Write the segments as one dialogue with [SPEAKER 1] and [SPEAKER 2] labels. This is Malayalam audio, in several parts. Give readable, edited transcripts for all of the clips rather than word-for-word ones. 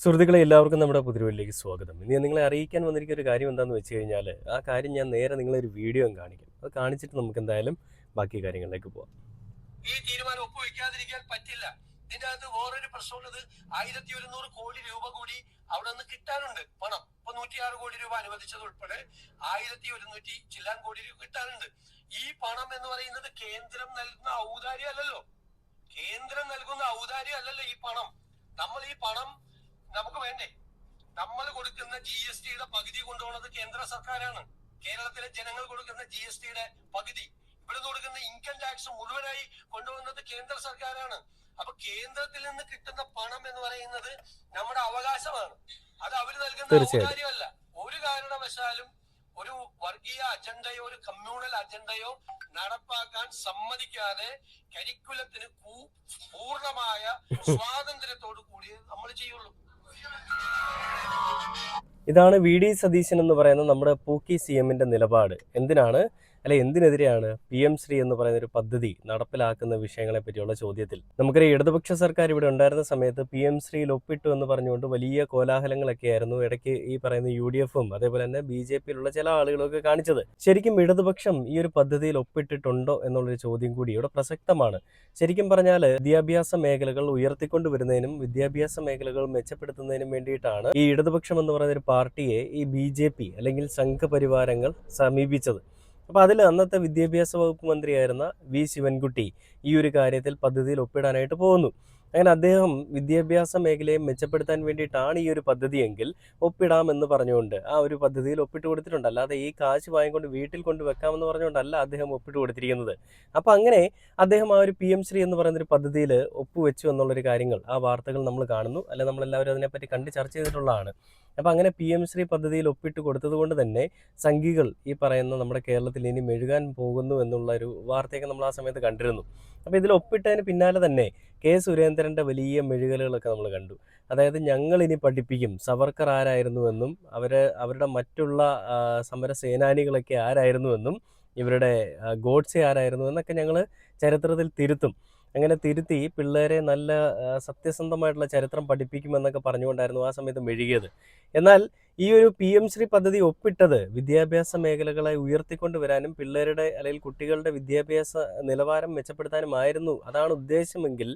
[SPEAKER 1] സുഹൃത്തുക്കളെ എല്ലാവർക്കും നമ്മുടെ പുതിരുവലിലേക്ക് സ്വാഗതം. ഇനി ഞാൻ നിങ്ങളെ അറിയിക്കാൻ വന്നിരിക്കുന്ന ഒരു കാര്യം എന്താണെന്ന് വെച്ച് കഴിഞ്ഞാൽ, ആ കാര്യം ഞാൻ നേരെ നിങ്ങളൊരു വീഡിയോ കാണിക്കും. അത് കാണിച്ചിട്ട് നമുക്ക് എന്തായാലും ബാക്കി കാര്യങ്ങളിലേക്ക് പോവാം.
[SPEAKER 2] ഈ തീരുമാനം ഒപ്പുവെക്കാതിരിക്കാൻ പറ്റില്ല. ഇതിന്റെ അകത്ത് വേറൊരു പ്രശ്നമുള്ളത്, 1100 കോടി രൂപ കൂടി അവിടെ നിന്ന് കിട്ടാനുണ്ട്. പണം ഇപ്പൊ 106 കോടി രൂപ അനുവദിച്ചത് ഉൾപ്പെടെ 1100 ചില്ലാൻ കോടി രൂപ കിട്ടാനുണ്ട്. ഈ പണം എന്ന് പറയുന്നത് കേന്ദ്രം നൽകുന്ന ഔദാര്യം അല്ലല്ലോ. കേന്ദ്രം നൽകുന്ന ഔദാര്യം അല്ലല്ലോ ഈ പണം. നമ്മൾ ഈ പണം നമുക്ക് വേണ്ടേ? നമ്മൾ കൊടുക്കുന്ന GST-യുടെ പകുതി കൊണ്ടുപോകുന്നത് കേന്ദ്ര സർക്കാരാണ്. കേരളത്തിലെ ജനങ്ങൾ കൊടുക്കുന്ന GST-യുടെ പകുതി, ഇവിടെ കൊടുക്കുന്ന ഇൻകം ടാക്സ് മുഴുവനായി കൊണ്ടുപോകുന്നത് കേന്ദ്ര സർക്കാരാണ്. അപ്പൊ കേന്ദ്രത്തിൽ നിന്ന് കിട്ടുന്ന പണം എന്ന് പറയുന്നത് നമ്മുടെ അവകാശമാണ്. അത് അവര് നൽകുന്ന ഔദാര്യമല്ല. ഒരു കാരണവശാലും ഒരു വർഗീയ അജണ്ടയോ ഒരു കമ്മ്യൂണൽ അജണ്ടയോ നടപ്പാക്കാൻ സമ്മതിക്കാതെ കരിക്കുലത്തിന് പൂർണ്ണമായ സ്വാതന്ത്ര്യത്തോടു കൂടി നമ്മൾ ചെയ്യുള്ളൂ.
[SPEAKER 1] ഇതാണ് VD സതീശൻ എന്ന് പറയുന്ന നമ്മുടെ പൂക്കി CM-ന്റെ നിലപാട്. എന്തിനെതിരെയാണ് PM ശ്രീ എന്ന് പറയുന്ന ഒരു പദ്ധതി നടപ്പിലാക്കുന്ന വിഷയങ്ങളെ പറ്റിയുള്ള ചോദ്യത്തിൽ നമുക്കറിയാം, ഇടതുപക്ഷ സർക്കാർ ഇവിടെ ഉണ്ടായിരുന്ന സമയത്ത് PM ശ്രീയിൽ ഒപ്പിട്ടു എന്ന് പറഞ്ഞുകൊണ്ട് വലിയ കോലാഹലങ്ങളൊക്കെ ആയിരുന്നു ഇടയ്ക്ക് ഈ പറയുന്ന UDF-ഉം അതേപോലെ തന്നെ BJP-യിലുള്ള ചില ആളുകളൊക്കെ കാണിച്ചത്. ശരിക്കും ഇടതുപക്ഷം ഈ ഒരു പദ്ധതിയിൽ ഒപ്പിട്ടിട്ടുണ്ടോ എന്നുള്ളൊരു ചോദ്യം കൂടി ഇവിടെ പ്രസക്തമാണ്. ശരിക്കും പറഞ്ഞാൽ വിദ്യാഭ്യാസ മേഖലകൾ ഉയർത്തിക്കൊണ്ടുവരുന്നതിനും വിദ്യാഭ്യാസ മേഖലകൾ മെച്ചപ്പെടുത്തുന്നതിനും വേണ്ടിയിട്ടാണ് ഈ ഇടതുപക്ഷം എന്ന് പറയുന്ന ഒരു പാർട്ടിയെ ഈ BJP അല്ലെങ്കിൽ സംഘപരിവാരങ്ങൾ സമീപിച്ചത്. അപ്പോൾ അതിൽ അന്നത്തെ വിദ്യാഭ്യാസ വകുപ്പ് മന്ത്രിയായിരുന്ന V ശിവൻകുട്ടി ഈ ഒരു കാര്യത്തിൽ പദ്ധതിയിൽ ഒപ്പിടാനായിട്ട് പോകുന്നു. അങ്ങനെ അദ്ദേഹം വിദ്യാഭ്യാസ മേഖലയെ മെച്ചപ്പെടുത്താൻ വേണ്ടിയിട്ടാണ് ഈ ഒരു പദ്ധതിയെങ്കിൽ ഒപ്പിടാമെന്ന് പറഞ്ഞുകൊണ്ട് ആ ഒരു പദ്ധതിയിൽ ഒപ്പിട്ട് കൊടുത്തിട്ടുണ്ട്. അല്ലാതെ ഈ കാശ് വാങ്ങിക്കൊണ്ട് വീട്ടിൽ കൊണ്ട് വെക്കാമെന്ന് പറഞ്ഞുകൊണ്ടല്ല അദ്ദേഹം ഒപ്പിട്ട് കൊടുത്തിരിക്കുന്നത്. അപ്പോൾ അങ്ങനെ അദ്ദേഹം ആ ഒരു PM ശ്രീ എന്ന് പറയുന്നൊരു പദ്ധതിയിൽ ഒപ്പുവെച്ചു എന്നുള്ളൊരു കാര്യങ്ങൾ ആ വാർത്തകൾ നമ്മൾ കാണുന്നു, അല്ലെ നമ്മളെല്ലാവരും അതിനെപ്പറ്റി കണ്ട് ചർച്ച ചെയ്തിട്ടുള്ളതാണ്. അപ്പോൾ അങ്ങനെ PM ശ്രീ പദ്ധതിയിൽ ഒപ്പിട്ട് കൊടുത്തത് കൊണ്ട് തന്നെ സംഘികൾ ഈ പറയുന്ന നമ്മുടെ കേരളത്തിൽ ഇനി മെഴുകാൻ പോകുന്നു എന്നുള്ളൊരു വാർത്തയൊക്കെ നമ്മൾ ആ സമയത്ത് കണ്ടിരുന്നു. അപ്പോൾ ഇതിൽ ഒപ്പിട്ടതിന് പിന്നാലെ തന്നെ K സുരേന്ദ്രൻ്റെ വലിയ മെഴുകലുകളൊക്കെ നമ്മൾ കണ്ടു. അതായത് ഞങ്ങൾ ഇനി പഠിപ്പിക്കും സവർക്കർ ആരായിരുന്നുവെന്നും അവരുടെ മറ്റുള്ള സമര സേനാനികളൊക്കെ ആരായിരുന്നുവെന്നും ഇവരുടെ ഗോഡ്സെ ആരായിരുന്നു എന്നൊക്കെ ഞങ്ങൾ ചരിത്രത്തിൽ തിരുത്തും. അങ്ങനെ തിരുത്തി പിള്ളേരെ നല്ല സത്യസന്ധമായിട്ടുള്ള ചരിത്രം പഠിപ്പിക്കുമെന്നൊക്കെ പറഞ്ഞുകൊണ്ടായിരുന്നു ആ സമയത്ത് മെഴുകിയത്. എന്നാൽ ഈ ഒരു PM ശ്രീ പദ്ധതി ഒപ്പിട്ടത് വിദ്യാഭ്യാസ മേഖലകളെ ഉയർത്തിക്കൊണ്ടുവരാനും പിള്ളേരുടെ അല്ലെങ്കിൽ കുട്ടികളുടെ വിദ്യാഭ്യാസ നിലവാരം മെച്ചപ്പെടുത്താനുമായിരുന്നു. അതാണ് ഉദ്ദേശമെങ്കിൽ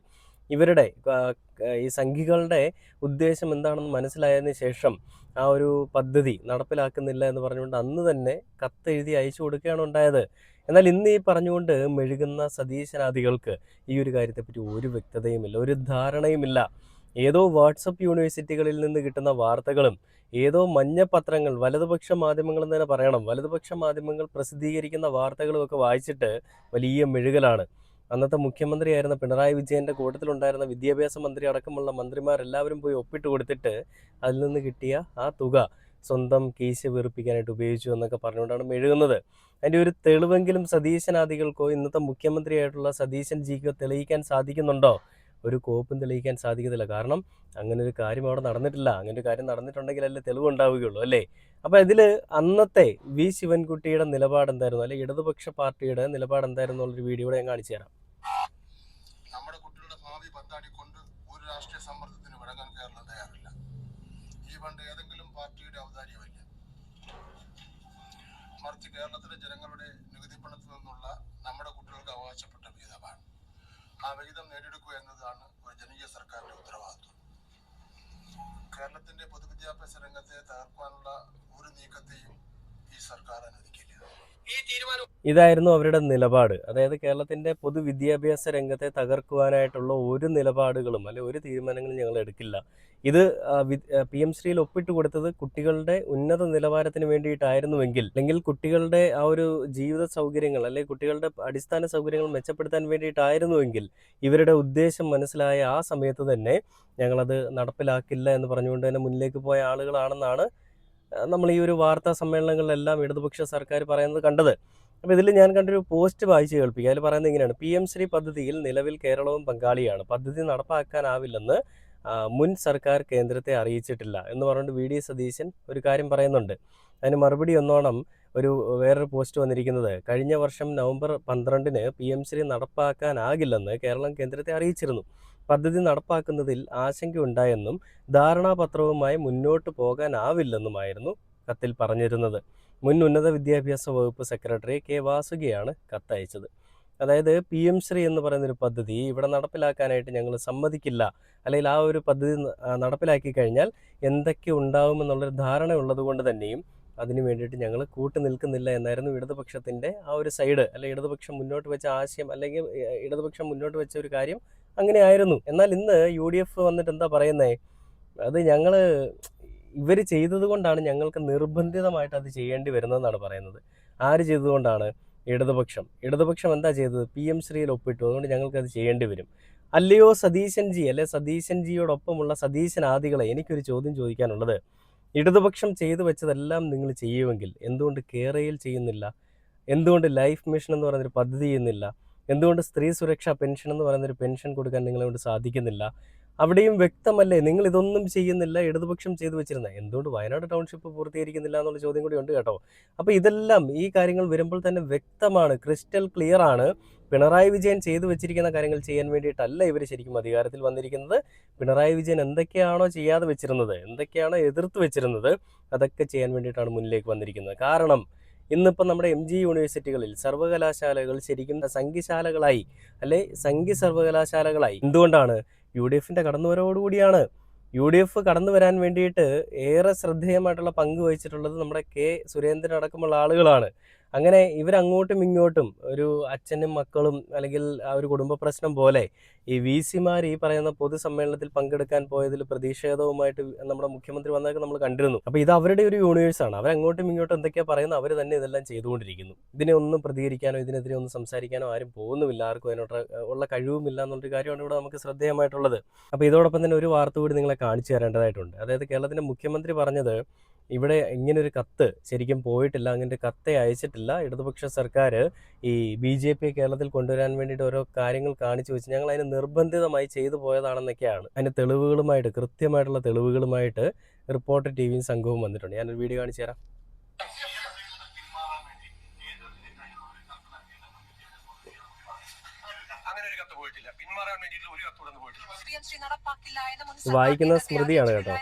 [SPEAKER 1] ഇവരുടെ ഈ സംഘികളുടെ ഉദ്ദേശം എന്താണെന്ന് മനസ്സിലായതിന് ശേഷം ആ ഒരു പദ്ധതി നടപ്പിലാക്കുന്നില്ല എന്ന് പറഞ്ഞുകൊണ്ട് അന്ന് തന്നെ കത്തെഴുതി അയച്ചു കൊടുക്കുകയാണ് ഉണ്ടായത്. എന്നാൽ ഇന്ന് ഈ പറഞ്ഞുകൊണ്ട് മെഴുകുന്ന സതീശനാദികൾക്ക് ഈ ഒരു കാര്യത്തെപ്പറ്റി ഒരു വ്യക്തതയുമില്ല, ഒരു ധാരണയുമില്ല. ഏതോ വാട്സപ്പ് യൂണിവേഴ്സിറ്റികളിൽ നിന്ന് കിട്ടുന്ന വാർത്തകളും ഏതോ മഞ്ഞപ്പത്രങ്ങൾ, വലതുപക്ഷ മാധ്യമങ്ങൾ എന്ന് തന്നെ പറയണം, വലതുപക്ഷ മാധ്യമങ്ങൾ പ്രസിദ്ധീകരിക്കുന്ന വാർത്തകളും ഒക്കെ വായിച്ചിട്ട് വലിയ മെഴുകലാണ്. അന്നത്തെ മുഖ്യമന്ത്രിയായിരുന്ന പിണറായി വിജയൻ്റെ കൂട്ടത്തിലുണ്ടായിരുന്ന വിദ്യാഭ്യാസ മന്ത്രി അടക്കമുള്ള മന്ത്രിമാരെല്ലാവരും പോയി ഒപ്പിട്ട് കൊടുത്തിട്ട് അതിൽ നിന്ന് കിട്ടിയ ആ തുക സ്വന്തം കീശ വീർപ്പിക്കാനായിട്ട് ഉപയോഗിച്ചു എന്നൊക്കെ പറഞ്ഞുകൊണ്ടാണ് മെഴുകുന്നത്. അതിൻ്റെ ഒരു തെളിവെങ്കിലും സതീശനാദികൾക്കോ ഇന്നത്തെ മുഖ്യമന്ത്രിയായിട്ടുള്ള സതീശൻ ജിക്കോ തെളിയിക്കാൻ സാധിക്കുന്നുണ്ടോ? ഒരു കോപ്പും തെളിയിക്കാൻ സാധിക്കത്തില്ല. കാരണം അങ്ങനെ ഒരു കാര്യം അവിടെ നടന്നിട്ടില്ല. അങ്ങനെ ഒരു കാര്യം നടന്നിട്ടുണ്ടെങ്കിലല്ലേ തെളിവുണ്ടാവുകയുള്ളൂ, അല്ലേ? അപ്പോൾ ഇതിൽ അന്നത്തെ V ശിവൻകുട്ടിയുടെ നിലപാട് എന്തായിരുന്നു, അല്ലെങ്കിൽ ഇടതുപക്ഷ പാർട്ടിയുടെ നിലപാട് എന്തായിരുന്നു എന്നുള്ളൊരു വീഡിയോ ഞാൻ കാണിച്ചു തരാം.
[SPEAKER 2] നമ്മുടെ കുട്ടികളുടെ ഭാവി പന്താടിക്കൊണ്ട് ഒരു രാഷ്ട്രീയ സമ്മർദ്ദത്തിന് വഴങ്ങാൻ കേരളം തയ്യാറില്ല. ഈ ഫണ്ട് ഏതെങ്കിലും പാർട്ടിയുടെ ഔദാര്യമല്ല, മറിച്ച് കേരളത്തിലെ ജനങ്ങളുടെ നികുതി പണത്തിൽ നിന്നുള്ള നമ്മുടെ കുട്ടികൾക്ക് അവകാശപ്പെട്ട വിഹിതമാണ്. ആ വിഹിതം നേടിയെടുക്കുക എന്നതാണ് ഒരു ജനകീയ സർക്കാരിന്റെ ഉത്തരവാദിത്വം. കേരളത്തിന്റെ പൊതുവിദ്യാഭ്യാസ രംഗത്തെ തകർക്കാനുള്ള ഒരു നീക്കത്തെയും ഈ സർക്കാർ അനുവദിക്കില്ല.
[SPEAKER 1] ഇതായിരുന്നു അവരുടെ നിലപാട്. അതായത് കേരളത്തിൻ്റെ പൊതുവിദ്യാഭ്യാസ രംഗത്തെ തകർക്കുവാനായിട്ടുള്ള ഒരു നിലപാടുകളും അല്ലെങ്കിൽ ഒരു തീരുമാനങ്ങളും ഞങ്ങൾ എടുക്കില്ല. ഇത് PM ശ്രീയിൽ ഒപ്പിട്ട് കൊടുത്തത് കുട്ടികളുടെ ഉന്നത നിലവാരത്തിന് വേണ്ടിയിട്ടായിരുന്നുവെങ്കിൽ, അല്ലെങ്കിൽ കുട്ടികളുടെ ആ ഒരു ജീവിത സൗകര്യങ്ങൾ അല്ലെങ്കിൽ കുട്ടികളുടെ അടിസ്ഥാന സൗകര്യങ്ങൾ മെച്ചപ്പെടുത്താൻ വേണ്ടിയിട്ടായിരുന്നുവെങ്കിൽ ഇവരുടെ ഉദ്ദേശം മനസ്സിലായ ആ സമയത്ത് തന്നെ ഞങ്ങളത് നടപ്പിലാക്കില്ല എന്ന് പറഞ്ഞുകൊണ്ട് തന്നെ മുന്നിലേക്ക് പോയ ആളുകളാണെന്നാണ് നമ്മൾ ഈ ഒരു വാർത്താ സമ്മേളനങ്ങളിലെല്ലാം ഇടതുപക്ഷ സർക്കാർ പറയുന്നത് കണ്ടത്. അപ്പോൾ ഇതിൽ ഞാൻ കണ്ടൊരു പോസ്റ്റ് വായിച്ച് കേൾപ്പിക്കുക. അതിൽ പറയുന്നത് ഇങ്ങനെയാണ്: PM ശ്രീ പദ്ധതിയിൽ നിലവിൽ കേരളവും പങ്കാളിയാണ്. പദ്ധതി നടപ്പാക്കാനാവില്ലെന്ന് മുൻ സർക്കാർ കേന്ദ്രത്തെ അറിയിച്ചിട്ടില്ല എന്ന് പറഞ്ഞുകൊണ്ട് VD സതീശൻ ഒരു കാര്യം പറയുന്നുണ്ട്. അതിന് മറുപടി ഒന്നോണം വേറൊരു പോസ്റ്റ് വന്നിരിക്കുന്നത്: കഴിഞ്ഞ വർഷം നവംബർ 12-ന് PM ശ്രീ നടപ്പാക്കാനാകില്ലെന്ന് കേരളം കേന്ദ്രത്തെ അറിയിച്ചിരുന്നു. പദ്ധതി നടപ്പാക്കുന്നതിൽ ആശങ്കയുണ്ടായെന്നും ധാരണാപത്രവുമായി മുന്നോട്ട് പോകാനാവില്ലെന്നുമായിരുന്നു കത്തിൽ പറഞ്ഞിരുന്നത്. മുൻ ഉന്നത വിദ്യാഭ്യാസ വകുപ്പ് സെക്രട്ടറി കെ വാസുകിയാണ് കത്തയച്ചത്. അതായത് PM ശ്രീ എന്ന് പറയുന്നൊരു പദ്ധതി ഇവിടെ നടപ്പിലാക്കാനായിട്ട് ഞങ്ങൾ സമ്മതിക്കില്ല, അല്ലെങ്കിൽ ആ ഒരു പദ്ധതി നടപ്പിലാക്കി കഴിഞ്ഞാൽ എന്തൊക്കെ ഉണ്ടാകുമെന്നുള്ളൊരു ധാരണ ഉള്ളത് കൊണ്ട് തന്നെയും അതിന് വേണ്ടിയിട്ട് ഞങ്ങൾ കൂട്ടു നിൽക്കുന്നില്ല എന്നായിരുന്നു ഇടതുപക്ഷത്തിൻ്റെ ആ ഒരു സൈഡ്, അല്ലെങ്കിൽ ഇടതുപക്ഷം മുന്നോട്ട് വെച്ച ആശയം, അല്ലെങ്കിൽ ഇടതുപക്ഷം മുന്നോട്ട് വെച്ച ഒരു കാര്യം അങ്ങനെയായിരുന്നു. എന്നാൽ ഇന്ന് UDF വന്നിട്ട് എന്താ പറയുന്നത്? അത് ഇവർ ചെയ്തത് കൊണ്ടാണ് ഞങ്ങൾക്ക് നിർബന്ധിതമായിട്ട് അത് ചെയ്യേണ്ടി വരുന്നതെന്നാണ് പറയുന്നത്. ആര് ചെയ്തതുകൊണ്ടാണ്? ഇടതുപക്ഷം എന്താ ചെയ്തത്? PM ശ്രീയിൽ ഒപ്പിട്ടു, അതുകൊണ്ട് ഞങ്ങൾക്കത് ചെയ്യേണ്ടി വരും. അല്ലയോ സതീശൻജി, അല്ലെ സതീശൻജിയോടൊപ്പമുള്ള സതീശനാദികളെ, എനിക്കൊരു ചോദ്യം ചോദിക്കാനുള്ളത്, ഇടതുപക്ഷം ചെയ്തു വെച്ചതെല്ലാം നിങ്ങൾ ചെയ്യുമെങ്കിൽ എന്തുകൊണ്ട് കേരയിൽ ചെയ്യുന്നില്ല? എന്തുകൊണ്ട് ലൈഫ് മിഷൻ എന്ന് പറയുന്നൊരു പദ്ധതി ചെയ്യുന്നില്ല? എന്തുകൊണ്ട് സ്ത്രീ സുരക്ഷാ പെൻഷൻ എന്ന് പറയുന്നൊരു പെൻഷൻ കൊടുക്കാൻ നിങ്ങളെ കൊണ്ട് സാധിക്കുന്നില്ല? അവിടെയും വ്യക്തമല്ലേ നിങ്ങൾ ഇതൊന്നും ചെയ്യുന്നില്ല, ഇടതുപക്ഷം ചെയ്തു വെച്ചിരുന്നത്. എന്തുകൊണ്ട് വയനാട് ടൗൺഷിപ്പ് പൂർത്തീകരിക്കുന്നില്ല എന്നുള്ള ചോദ്യം കൂടി ഉണ്ട് കേട്ടോ. അപ്പോൾ ഇതെല്ലാം ഈ കാര്യങ്ങൾ വരുമ്പോൾ തന്നെ വ്യക്തമാണ്, ക്രിസ്റ്റൽ ക്ലിയർ ആണ്. പിണറായി വിജയൻ ചെയ്തു വെച്ചിരിക്കുന്ന കാര്യങ്ങൾ ചെയ്യാൻ വേണ്ടിയിട്ടല്ല ഇവർ ശരിക്കും അധികാരത്തിൽ വന്നിരിക്കുന്നത്. പിണറായി വിജയൻ എന്തൊക്കെയാണോ ചെയ്യാതെ വെച്ചിരുന്നത്, എന്തൊക്കെയാണോ എതിർത്ത് വെച്ചിരുന്നത്, അതൊക്കെ ചെയ്യാൻ വേണ്ടിയിട്ടാണ് മുന്നിലേക്ക് വന്നിരിക്കുന്നത്. കാരണം ഇന്നിപ്പം നമ്മുടെ MG യൂണിവേഴ്സിറ്റികളിൽ സർവകലാശാലകൾ ശരിക്കും സംഘശാലകളായി, അല്ലെ സംഘി സർവകലാശാലകളായി. എന്തുകൊണ്ടാണ്? UDFന്റെ കടന്നുവരവോടുകൂടിയാണ്. UDF കടന്നു വരാൻ വേണ്ടിയിട്ട് ഏറെ ശ്രദ്ധേയമായിട്ടുള്ള പങ്ക് വഹിച്ചിട്ടുള്ളത് നമ്മുടെ K സുരേന്ദ്രൻ അടക്കമുള്ള ആളുകളാണ്. അങ്ങനെ ഇവരങ്ങോട്ടും ഇങ്ങോട്ടും ഒരു അച്ഛനും മക്കളും, അല്ലെങ്കിൽ ആ ഒരു കുടുംബ പ്രശ്നം പോലെ ഈ VC-മാർ ഈ പറയുന്ന പൊതുസമ്മേളനത്തിൽ പങ്കെടുക്കാൻ പോയതിൽ പ്രതിഷേധവുമായിട്ട് നമ്മുടെ മുഖ്യമന്ത്രി വന്നതൊക്കെ നമ്മൾ കണ്ടിരുന്നു. അപ്പോൾ ഇത് അവരുടെ ഒരു യൂണിവേഴ്സാണ്. അവരങ്ങോട്ടും ഇങ്ങോട്ടും എന്തൊക്കെയാണ് പറയുന്നത്, അവർ തന്നെ ഇതെല്ലാം ചെയ്തുകൊണ്ടിരിക്കുന്നു. ഇതിനെ ഒന്നും പ്രതികരിക്കാനോ ഇതിനെതിരെ ഒന്നും സംസാരിക്കാനോ ആരും പോകുന്നുമില്ല, ആർക്കും അതിനോട് ഉള്ള കഴിവുമില്ല എന്നുള്ളൊരു കാര്യമാണ് ഇവിടെ നമുക്ക് ശ്രദ്ധേയമായിട്ടുള്ളത്. അപ്പോൾ ഇതോടൊപ്പം തന്നെ ഒരു വാർത്ത കൂടി നിങ്ങളെ കാണിച്ചു തരേണ്ടതായിട്ടുണ്ട്. അതായത് കേരളത്തിൻ്റെ മുഖ്യമന്ത്രി പറഞ്ഞത്, ഇവിടെ ഇങ്ങനൊരു കത്ത് ശരിക്കും പോയിട്ടില്ല, അങ്ങനെ കത്തെ അയച്ചിട്ടില്ല. ഇടതുപക്ഷ സർക്കാർ ഈ BJP കേരളത്തിൽ കൊണ്ടുവരാൻ വേണ്ടിയിട്ട് ഓരോ കാര്യങ്ങൾ കാണിച്ചു വെച്ച് ഞങ്ങൾ അതിന് നിർബന്ധിതമായി ചെയ്തു പോയതാണെന്നൊക്കെയാണ്. അതിന് തെളിവുകളുമായിട്ട്, കൃത്യമായിട്ടുള്ള തെളിവുകളുമായിട്ട് റിപ്പോർട്ടർ TVയും സംഘവും വന്നിട്ടുണ്ട്. ഞാനൊരു വീഡിയോ കാണിച്ചു തരാം. വായിക്കുന്ന സ്മൃതിയാണ് കേട്ടോ.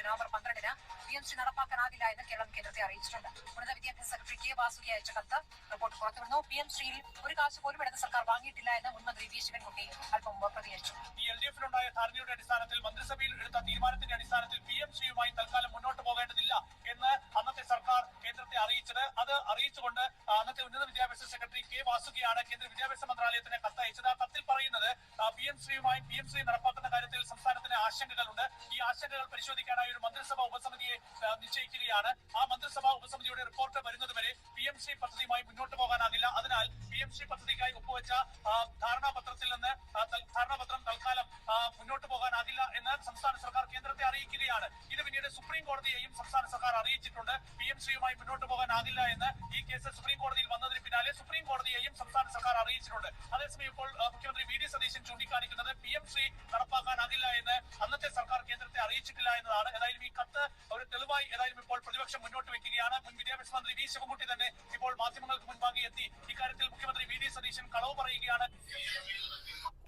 [SPEAKER 3] നവംബർ 12-ന് PM ശ്രീ നടപ്പാക്കാനാകില്ല എന്ന് കേരളം കേന്ദ്രത്തെ അറിയിച്ചിട്ടുണ്ട്. ഉന്നത വിദ്യാഭ്യാസ സെക്രട്ടറി K വാസുകി അയച്ച കത്ത് റിപ്പോർട്ട് പുറത്തുവിടുന്നു. PM ശ്രീയിൽ ഒരു കാശ് പോലും ഇടത് സർക്കാർ വാങ്ങിയിട്ടില്ല എന്ന് മുൻമന്ത്രി V ശിവൻകുട്ടി അല്പം മുമ്പ് പ്രതികരിച്ചു. ഈ LDF-നുണ്ടായ ധാരണയുടെ അടിസ്ഥാനത്തിൽ മന്ത്രിസഭയിൽ എടുത്ത തീരുമാനത്തിന്റെ അടിസ്ഥാനത്തിൽ PM ശ്രീയുമായി തൽക്കാലം മുന്നോട്ട് പോകേണ്ടതില്ല എന്ന് അന്നത്തെ സർക്കാർ കേന്ദ്രത്തെ അറിയിച്ചത്. അത് അറിയിച്ചുകൊണ്ട് അന്നത്തെ ഉന്നത വിദ്യാഭ്യാസ സെക്രട്ടറി K വാസുകിയാണ് കേന്ദ്ര വിദ്യാഭ്യാസ മന്ത്രാലയത്തിന് കത്തയച്ചത്. ആ കത്തിൽ പറയുന്നത് PM ശ്രീ നടപ്പാക്കുന്ന കാര്യത്തിൽ സംസ്ഥാനത്തിന് ആശങ്കകളുണ്ട്. ഈ ആശങ്കകൾ പരിശോധിക്കാനായി ഒരു മന്ത്രിസഭാ ഉപസമിതിയെ നിശ്ചയിക്കുകയാണ്. ആ മന്ത്രിസഭാ ഉപസമിതിയുടെ റിപ്പോർട്ട് വരുന്നതുവരെ PM ശ്രീ പദ്ധതിയുമായി മുന്നോട്ട് പോകാനാകില്ല. അതിനാൽ PM ശ്രീ പദ്ധതിക്കായി ഒപ്പുവെച്ച ധാരണാപത്രം തൽക്കാലം മുന്നോട്ട് പോകാനാകില്ല എന്ന് സംസ്ഥാന സർക്കാർ കേന്ദ്രത്തെ അറിയിക്കുകയാണ്. ഇത് പിന്നീട് സുപ്രീം കോടതിയെയും സംസ്ഥാന സർക്കാർ അറിയിച്ചിട്ടുണ്ട്. PM ശ്രീയുമായി മുന്നോട്ട് പോകാനാകില്ല എന്ന് ഈ കേസ് സുപ്രീം കോടതിയിൽ വന്നതിന് പിന്നാലെ സുപ്രീം കോടതിയെയും സംസ്ഥാന സർക്കാർ അറിയിച്ചിട്ടുണ്ട്. അതേസമയം ഇപ്പോൾ മുഖ്യമന്ത്രി VD സതീശൻ ചൂണ്ടിക്കാണിക്കുന്നത് PM ശ്രീ നടപ്പാക്കാനാകില്ല എന്ന് അന്നത്തെ സർക്കാർ കേന്ദ്രത്തെ അറിയിച്ചിട്ടില്ല എന്നതാണ്. ഏതായാലും ഈ കത്ത് ഒരു തെളിവായി ഇപ്പോൾ പ്രതിപക്ഷം മുന്നോട്ട് വെക്കുകയാണ്. മുൻ വിദ്യാഭ്യാസ മന്ത്രി V ശിവൻകുട്ടി തന്നെ ഇപ്പോൾ മാധ്യമങ്ങൾക്ക് മുൻപാകെ എത്തി ഇക്കാര്യത്തിൽ മുഖ്യമന്ത്രി VD സതീശൻ കളവ് പറയുകയാണ്.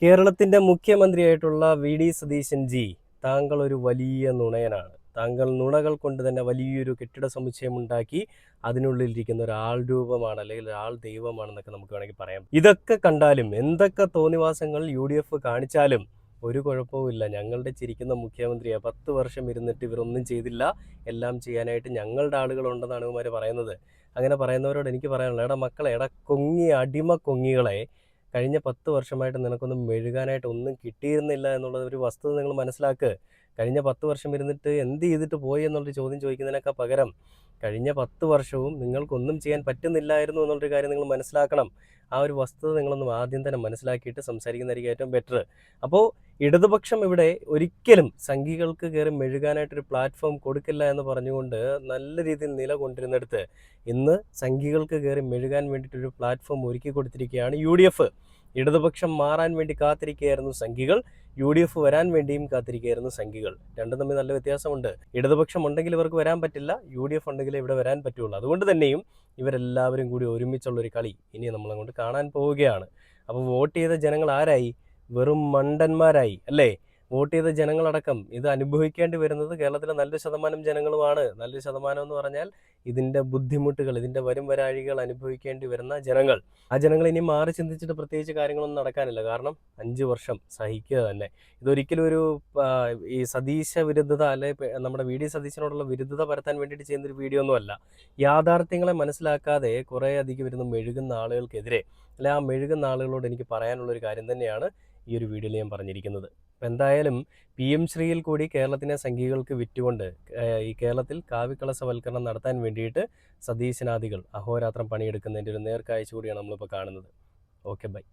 [SPEAKER 1] കേരളത്തിന്റെ മുഖ്യമന്ത്രിയായിട്ടുള്ള VD സതീശൻ ജി, താങ്കൾ ഒരു വലിയ നുണയനാണ്. താങ്കൾ നുണകൾ കൊണ്ട് തന്നെ വലിയൊരു കെട്ടിട സമുച്ചയം ഉണ്ടാക്കി അതിനുള്ളിലിരിക്കുന്ന ഒരാൾ രൂപമാണ്, അല്ലെങ്കിൽ ഒരാൾ ദൈവമാണെന്നൊക്കെ നമുക്ക് വേണമെങ്കിൽ പറയാം. ഇതൊക്കെ കണ്ടാലും എന്തൊക്കെ തോന്നിവാസങ്ങൾ UDF കാണിച്ചാലും ഒരു കുഴപ്പവുമില്ല. ഞങ്ങളുടെ ചിരിക്കുന്ന മുഖ്യമന്ത്രിയെ 10 വർഷം ഇരുന്നിട്ട് ഇവരൊന്നും ചെയ്തില്ല, എല്ലാം ചെയ്യാനായിട്ട് ഞങ്ങളുടെ ആളുകളുണ്ടെന്നാണ് ഇവന്മാർ പറയുന്നത്. അങ്ങനെ പറയുന്നവരോട് എനിക്ക് പറയാനുള്ളത്, എടാ മക്കളെ, അടിമ കൊങ്ങികളെ, കഴിഞ്ഞ 10 വർഷമായിട്ട് നിനക്കൊന്നും മെഴുകാനായിട്ട് ഒന്നും കിട്ടിയിരുന്നില്ല എന്നുള്ളത് ഒരു വസ്തുത നിങ്ങൾ മനസ്സിലാക്കുക. കഴിഞ്ഞ 10 വർഷം ഇരുന്നിട്ട് എന്ത് ചെയ്തിട്ട് പോയി എന്നുള്ളൊരു ചോദ്യം ചോദിക്കുന്നതിനൊക്കെ പകരം കഴിഞ്ഞ 10 വർഷവും നിങ്ങൾക്കൊന്നും ചെയ്യാൻ പറ്റുന്നില്ലായിരുന്നു എന്നുള്ളൊരു കാര്യം നിങ്ങൾ മനസ്സിലാക്കണം. ആ ഒരു വസ്തുത നിങ്ങളൊന്നും ആദ്യം തന്നെ മനസ്സിലാക്കിയിട്ട് സംസാരിക്കുന്നതായിരിക്കും ഏറ്റവും ബെറ്റർ. അപ്പോൾ ഇടതുപക്ഷം ഇവിടെ ഒരിക്കലും സംഘികൾക്ക് കയറി മെഴുകാനായിട്ടൊരു പ്ലാറ്റ്ഫോം കൊടുക്കില്ല എന്ന് പറഞ്ഞുകൊണ്ട് നല്ല രീതിയിൽ നിലകൊണ്ടിരുന്നിടത്ത് ഇന്ന് സംഘികൾക്ക് കയറി മെഴുകാൻ വേണ്ടിയിട്ടൊരു പ്ലാറ്റ്ഫോം ഒരുക്കി കൊടുത്തിരിക്കുകയാണ് UDF. ഇടതുപക്ഷം മാറാൻ വേണ്ടി കാത്തിരിക്കുകയായിരുന്നു സംഘികൾ, UDF വരാൻ വേണ്ടിയും കാത്തിരിക്കുകയായിരുന്നു സംഘികൾ. രണ്ടും തമ്മിൽ നല്ല വ്യത്യാസമുണ്ട്. ഇടതുപക്ഷം ഉണ്ടെങ്കിൽ ഇവർക്ക് വരാൻ പറ്റില്ല, UDF ഉണ്ടെങ്കിൽ ഇവിടെ വരാൻ പറ്റുള്ളൂ. അതുകൊണ്ട് തന്നെയും ഇവരെല്ലാവരും കൂടി ഒരുമിച്ചുള്ളൊരു കളി ഇനി നമ്മളങ്ങോട്ട് കാണാൻ പോവുകയാണ്. അപ്പോൾ വോട്ട് ചെയ്ത ജനങ്ങൾ ആരായി? വെറും മണ്ടന്മാരായി അല്ലേ? വോട്ട് ചെയ്ത ജനങ്ങളടക്കം ഇത് അനുഭവിക്കേണ്ടി വരുന്നത് കേരളത്തിലെ നല്ലൊരു ശതമാനം ജനങ്ങളുമാണ്. നല്ലൊരു ശതമാനം എന്ന് പറഞ്ഞാൽ ഇതിൻ്റെ ബുദ്ധിമുട്ടുകൾ, ഇതിൻ്റെ വരും വരാഴികൾ അനുഭവിക്കേണ്ടി വരുന്ന ജനങ്ങൾ. ആ ജനങ്ങൾ ഇനി മാറി ചിന്തിച്ചിട്ട് പ്രത്യേകിച്ച് കാര്യങ്ങളൊന്നും നടക്കാനില്ല. കാരണം 5 വർഷം സഹിക്കുക തന്നെ. ഇതൊരിക്കലും ഒരു ഈ സതീശ വിരുദ്ധത അല്ലെ നമ്മുടെ വി ഡി സതീശനോടുള്ള വിരുദ്ധത പരത്താൻ വേണ്ടിയിട്ട് ചെയ്യുന്നൊരു വീഡിയോ ഒന്നുമല്ല. യാഥാർത്ഥ്യങ്ങളെ മനസ്സിലാക്കാതെ കുറേ അധികം ഇരുന്ന് മെഴുകുന്ന ആളുകൾക്കെതിരെ അല്ലെ ആ മെഴുകുന്ന ആളുകളോട് എനിക്ക് പറയാനുള്ളൊരു കാര്യം തന്നെയാണ് ഈ ഒരു വീഡിയോയിൽ ഞാൻ പറഞ്ഞിരിക്കുന്നത്. അപ്പം എന്തായാലും PM ശ്രീയിൽ കൂടി കേരളത്തിനെ സംഘികൾക്ക് വിറ്റുകൊണ്ട് ഈ കേരളത്തിൽ കാവിക്കളസവൽക്കരണം നടത്താൻ വേണ്ടിയിട്ട് സതീശനാദികൾ അഹോരാത്രം പണിയെടുക്കുന്നതിൻ്റെ ഒരു നേർക്കാഴ്ച കൂടിയാണ് നമ്മളിപ്പോൾ കാണുന്നത്. Okay, by.